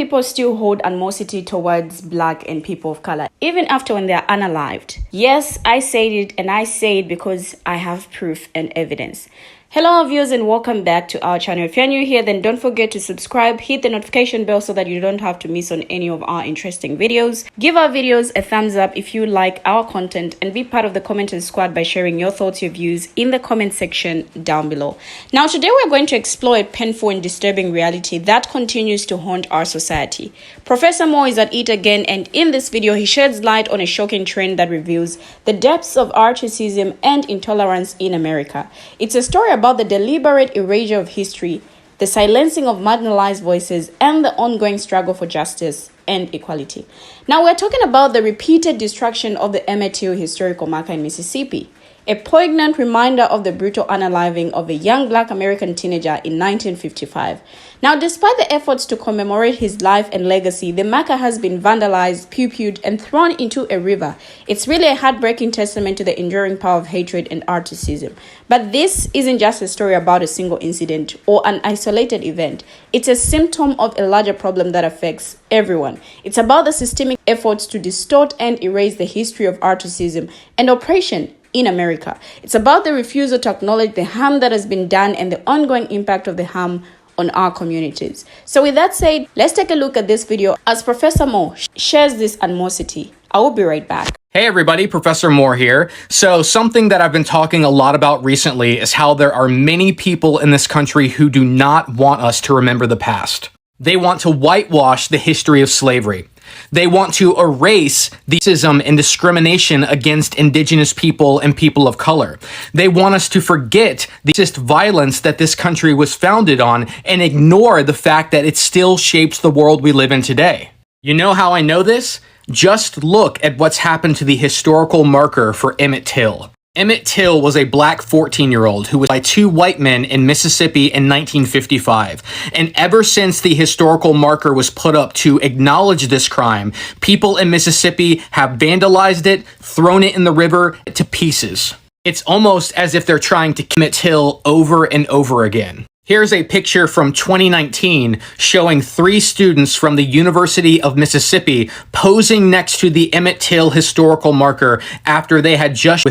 people still hold animosity towards Black and people of color, even after when they are unalived. Yes, I said it, and I say it because I have proof and evidence. Hello viewers, and welcome back to our channel. If you're new here, then don't forget to subscribe, hit the notification bell so that you don't have to miss on any of our interesting videos. Give our videos a thumbs up if you like our content, and be part of the commenting squad by sharing your thoughts, your views in the comment section down below. Now today we're going to explore a painful and disturbing reality that continues to haunt our society. Professor Moore is at it again, and in this video he sheds light on a shocking trend that reveals the depths of racism and intolerance in America. It's a story about the deliberate erasure of history, the silencing of marginalized voices, and the ongoing struggle for justice and equality. Now we're talking about the repeated destruction of the Emmett Till historical marker in Mississippi, a poignant reminder of the brutal unaliving of a young Black American teenager in 1955. Now, despite the efforts to commemorate his life and legacy, the marker has been vandalized, poo-pooed, and thrown into a river. It's really a heartbreaking testament to the enduring power of hatred and racism. But this isn't just a story about a single incident or an isolated event. It's a symptom of a larger problem that affects everyone. It's about the systemic efforts to distort and erase the history of racism and oppression in America. It's about the refusal to acknowledge the harm that has been done and the ongoing impact of the harm on our communities. So with that said, let's take a look at this video as Professor Moore shares this animosity. I will be right back. Hey everybody, Professor Moore here. So something that I've been talking a lot about recently is how there are many people in this country who do not want us to remember the past. They want to whitewash the history of slavery. They want to erase the racism and discrimination against indigenous people and people of color. They want us to forget the racist violence that this country was founded on and ignore the fact that it still shapes the world we live in today. You know how I know this? Just look at what's happened to the historical marker for Emmett Till. Emmett Till was a Black 14-year-old who was by two white men in Mississippi in 1955. And ever since the historical marker was put up to acknowledge this crime, people in Mississippi have vandalized it, thrown it in the river to pieces. It's almost as if they're trying to kill Emmett Till over and over again. Here's a picture from 2019 showing three students from the University of Mississippi posing next to the Emmett Till historical marker after they had just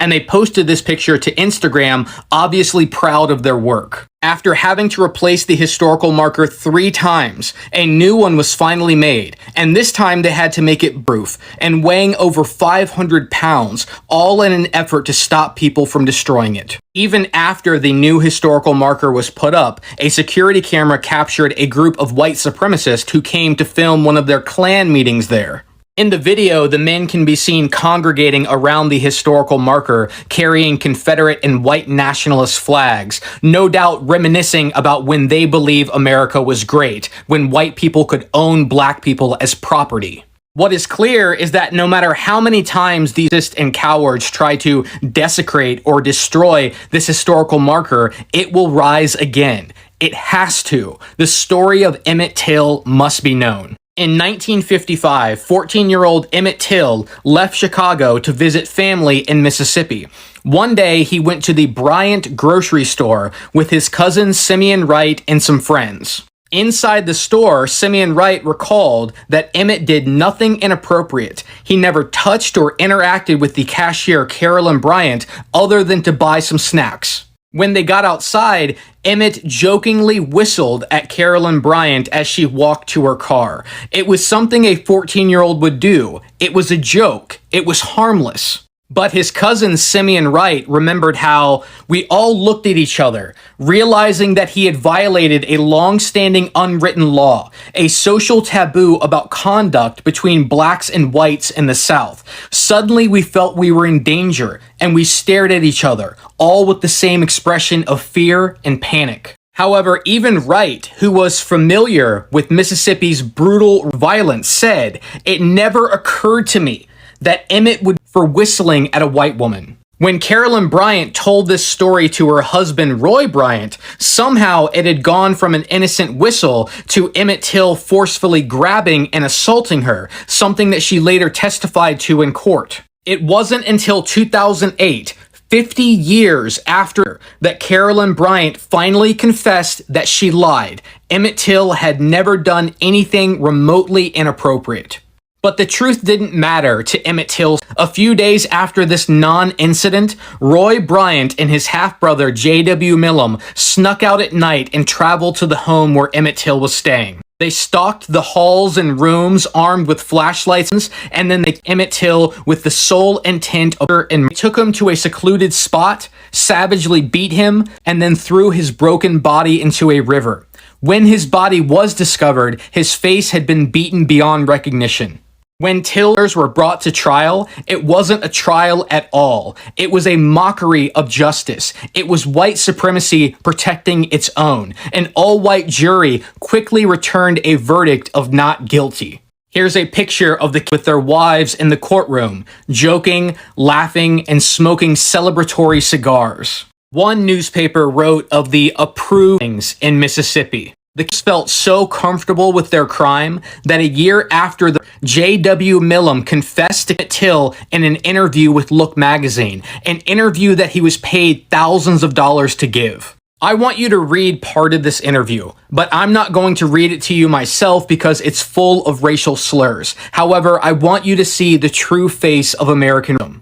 and they posted this picture to Instagram, obviously proud of their work. After having to replace the historical marker 3 times, a new one was finally made, and this time they had to make it proof and weighing over 500 pounds, all in an effort to stop people from destroying it. Even after the new historical marker was put up, a security camera captured a group of white supremacists who came to film one of their Klan meetings there. In the video, the men can be seen congregating around the historical marker, carrying Confederate and white nationalist flags, no doubt reminiscing about when they believe America was great, when white people could own Black people as property. What is clear is that no matter how many times these racists and cowards try to desecrate or destroy this historical marker, it will rise again. It has to. The story of Emmett Till must be known. In 1955, 14-year-old Emmett Till left Chicago to visit family in Mississippi. One day, he went to the Bryant grocery store with his cousin Simeon Wright and some friends. Inside the store, Simeon Wright recalled that Emmett did nothing inappropriate. He never touched or interacted with the cashier Carolyn Bryant other than to buy some snacks. When they got outside, Emmett jokingly whistled at Carolyn Bryant as she walked to her car. It was something a 14-year-old would do. It was a joke. It was harmless. But his cousin Simeon Wright remembered how we all looked at each other, realizing that he had violated a long-standing unwritten law, a social taboo about conduct between Blacks and whites in the South. Suddenly we felt we were in danger, and we stared at each other, all with the same expression of fear and panic. However, even Wright, who was familiar with Mississippi's brutal violence, said, "It never occurred to me that Emmett would for whistling at a white woman." When Carolyn Bryant told this story to her husband Roy Bryant, somehow it had gone from an innocent whistle to Emmett Till forcefully grabbing and assaulting her, something that she later testified to in court. It wasn't until 2008, 50 years after, that Carolyn Bryant finally confessed that she lied. Emmett Till had never done anything remotely inappropriate. But the truth didn't matter to Emmett Till. A few days after this non-incident, Roy Bryant and his half-brother J.W. Millam snuck out at night and traveled to the home where Emmett Till was staying. They stalked the halls and rooms armed with flashlights, and then they Emmett Till with the sole intent of and took him to a secluded spot, savagely beat him, and then threw his broken body into a river. When his body was discovered, his face had been beaten beyond recognition. When Tillers were brought to trial, it wasn't a trial at all. It was a mockery of justice. It was white supremacy protecting its own. An all-white jury quickly returned a verdict of not guilty. Here's a picture of with their wives in the courtroom, joking, laughing, and smoking celebratory cigars. One newspaper wrote of the approvings in Mississippi. The kids felt so comfortable with their crime that a year after the J.W. Millam confessed to Till in an interview with Look magazine, an interview that he was paid thousands of dollars to give. I want you to read part of this interview, but I'm not going to read it to you myself because it's full of racial slurs. However, I want you to see the true face of Americanism.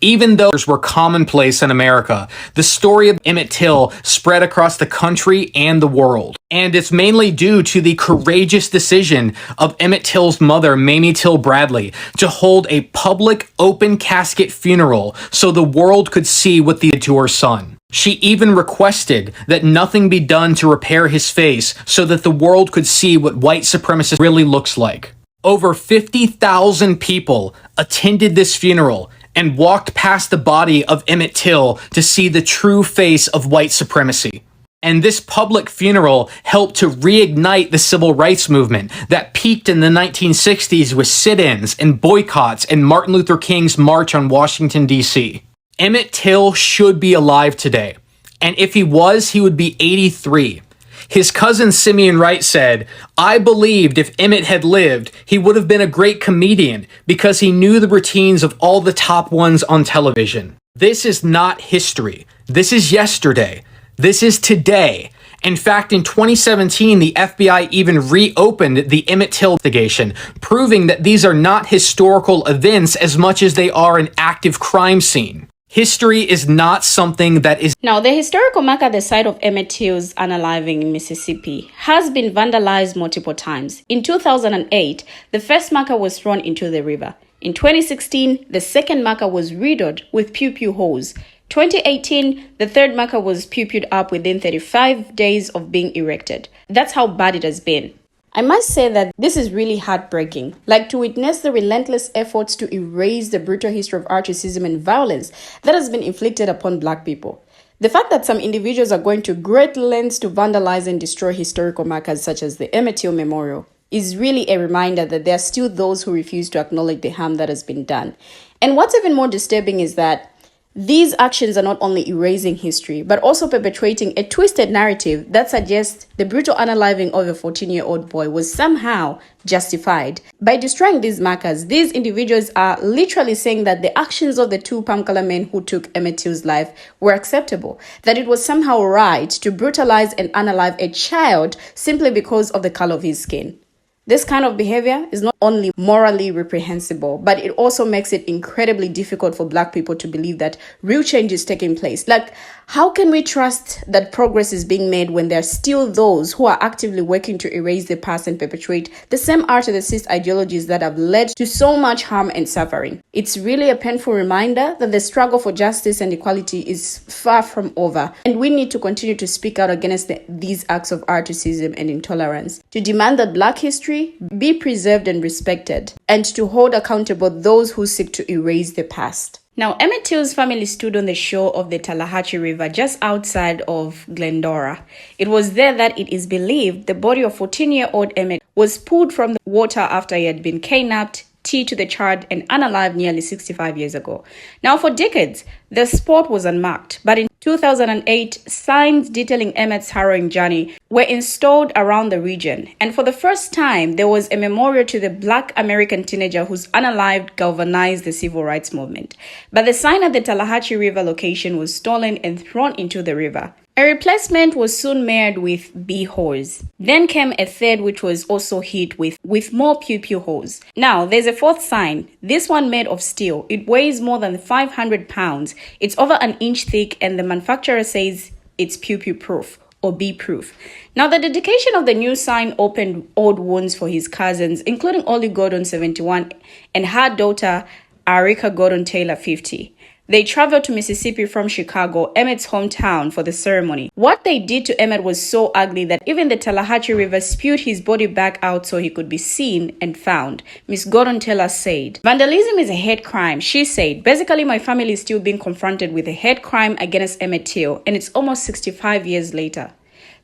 Even though were commonplace in America, the story of Emmett Till spread across the country and the world. And it's mainly due to the courageous decision of Emmett Till's mother, Mamie Till Bradley, to hold a public open casket funeral so the world could see what they did to her son. She even requested that nothing be done to repair his face so that the world could see what white supremacy really looks like. Over 50,000 people attended this funeral and walked past the body of Emmett Till to see the true face of white supremacy. And this public funeral helped to reignite the civil rights movement that peaked in the 1960s with sit-ins and boycotts and Martin Luther King's March on Washington, D.C. Emmett Till should be alive today. And if he was, he would be 83. His cousin Simeon Wright said, "I believed if Emmett had lived, he would have been a great comedian because he knew the routines of all the top ones on television." This is not history. This is yesterday. This is today. In fact, in 2017, the FBI even reopened the Emmett Till investigation, proving that these are not historical events as much as they are an active crime scene. History is not something that is... Now, the historical marker at the site of Emmett Till's unaliving in Mississippi has been vandalized multiple times. In 2008, the first marker was thrown into the river. In 2016, the second marker was riddled with pew-pew holes. 2018, the third marker was pew-pewed up within 35 days of being erected. That's how bad it has been. I must say that this is really heartbreaking, like to witness the relentless efforts to erase the brutal history of racism and violence that has been inflicted upon Black people. The fact that some individuals are going to great lengths to vandalize and destroy historical markers such as the Emmett Till Memorial is really a reminder that there are still those who refuse to acknowledge the harm that has been done. And what's even more disturbing is that these actions are not only erasing history, but also perpetuating a twisted narrative that suggests the brutal unaliving of a 14-year-old boy was somehow justified. By destroying these markers, these individuals are literally saying that the actions of the two palm color men who took Emmett Till's life were acceptable, that it was somehow right to brutalize and unalive a child simply because of the color of his skin. This kind of behavior is not only morally reprehensible, but it also makes it incredibly difficult for Black people to believe that real change is taking place. Like, how can we trust that progress is being made when there are still those who are actively working to erase the past and perpetuate the same racist ideologies that have led to so much harm and suffering? It's really a painful reminder that the struggle for justice and equality is far from over, and we need to continue to speak out against these acts of racism and intolerance, to demand that Black history be preserved and respected, and to hold accountable those who seek to erase the past. Now, Emmett Till's family stood on the shore of the Tallahatchie River just outside of Glendora. It was there that it is believed the body of 14-year-old Emmett was pulled from the water after he had been kidnapped, teed to the charred, and unalived nearly 65 years ago. Now, for decades, the spot was unmarked, but in 2008, signs detailing Emmett's harrowing journey were installed around the region, and for the first time, there was a memorial to the Black American teenager whose unalived galvanized the civil rights movement. But the sign at the Tallahatchie River location was stolen and thrown into the river. A replacement was soon made with bee holes. Then came a third, which was also hit with more pew-pew holes. Now, there's a fourth sign, this one made of steel. It weighs more than 500 pounds. It's over an inch thick, and the manufacturer says it's pew-pew proof or bee proof. Now, the dedication of the new sign opened old wounds for his cousins, including Ollie Gordon, 71, and her daughter, Arika Gordon Taylor, 50. They traveled to Mississippi from Chicago, Emmett's hometown, for the ceremony. What they did to Emmett was so ugly that even the Tallahatchie River spewed his body back out so he could be seen and found, Miss Gordon Taylor said. Vandalism is a hate crime, she said. Basically, my family is still being confronted with a hate crime against Emmett Till, and it's almost 65 years later.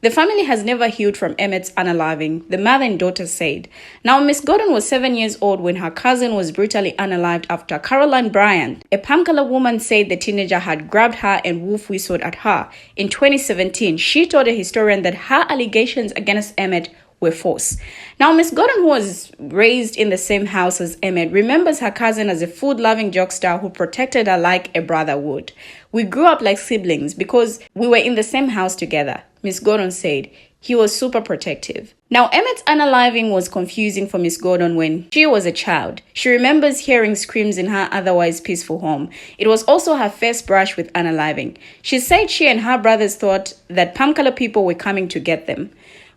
The family has never healed from Emmett's unaliving, the mother and daughter said. Now, Miss Gordon was 7 years old when her cousin was brutally unalived after Caroline Bryant, a palm color woman, said the teenager had grabbed her and wolf whistled at her. In 2017, she told a historian that her allegations against Emmett were false. Now, Miss Gordon, who was raised in the same house as Emmett, remembers her cousin as a food-loving jokester who protected her like a brother would. We grew up like siblings because we were in the same house together, Miss Gordon said. He was super protective. Now, Emmett's unaliving was confusing for Miss Gordon when she was a child. She remembers hearing screams in her otherwise peaceful home. It was also her first brush with unaliving. She said she and her brothers thought that palm color people were coming to get them.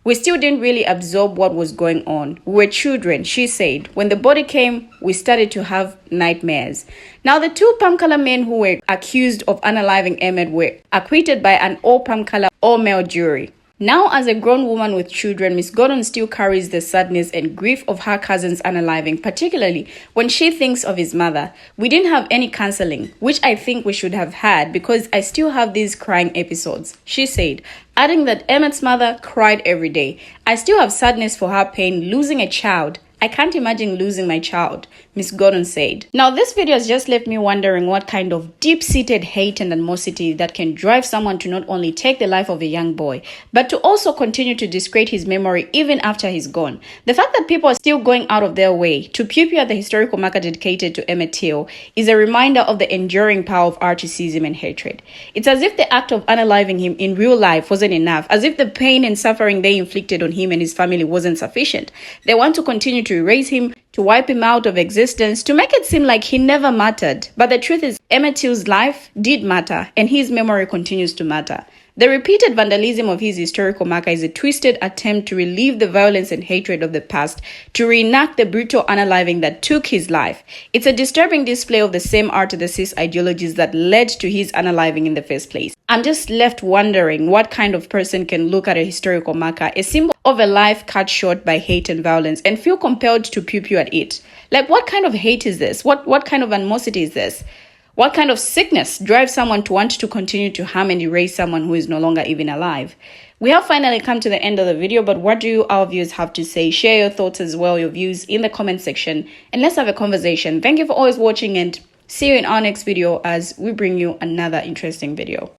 We still didn't really absorb what was going on. We were children, she said. When the body came, we started to have nightmares. Now, the two palm color men who were accused of unaliving Emmett were acquitted by an all palm color, all male jury. Now, as a grown woman with children, Miss Gordon still carries the sadness and grief of her cousin's unaliving, particularly when she thinks of his mother. We didn't have any counseling, which I think we should have had because I still have these crying episodes, she said, adding that Emmett's mother cried every day. I still have sadness for her pain losing a child. I can't imagine losing my child, Miss Gordon said. Now, this video has just left me wondering what kind of deep-seated hate and animosity that can drive someone to not only take the life of a young boy, but to also continue to discredit his memory even after he's gone. The fact that people are still going out of their way to pew-pew at the historical marker dedicated to Emmett Till is a reminder of the enduring power of articism and hatred. It's as if the act of unaliving him in real life wasn't enough, as if the pain and suffering they inflicted on him and his family wasn't sufficient. They want to continue to erase him, to wipe him out of existence, to make it seem like he never mattered. But the truth is, Emmett Till's life did matter, and his memory continues to matter. The repeated vandalism of his historical marker is a twisted attempt to relieve the violence and hatred of the past, to reenact the brutal unaliving that took his life. It's a disturbing display of the same artistic ideologies that led to his unaliving in the first place. I'm just left wondering what kind of person can look at a historical marker, a symbol of a life cut short by hate and violence, and feel compelled to pew-pew at it. Like, what kind of hate is this? What kind of animosity is this? What kind of sickness drives someone to want to continue to harm and erase someone who is no longer even alive? We have finally come to the end of the video, but what do our viewers have to say? Share your thoughts as well, your views in the comment section, and let's have a conversation. Thank you for always watching, and see you in our next video as we bring you another interesting video.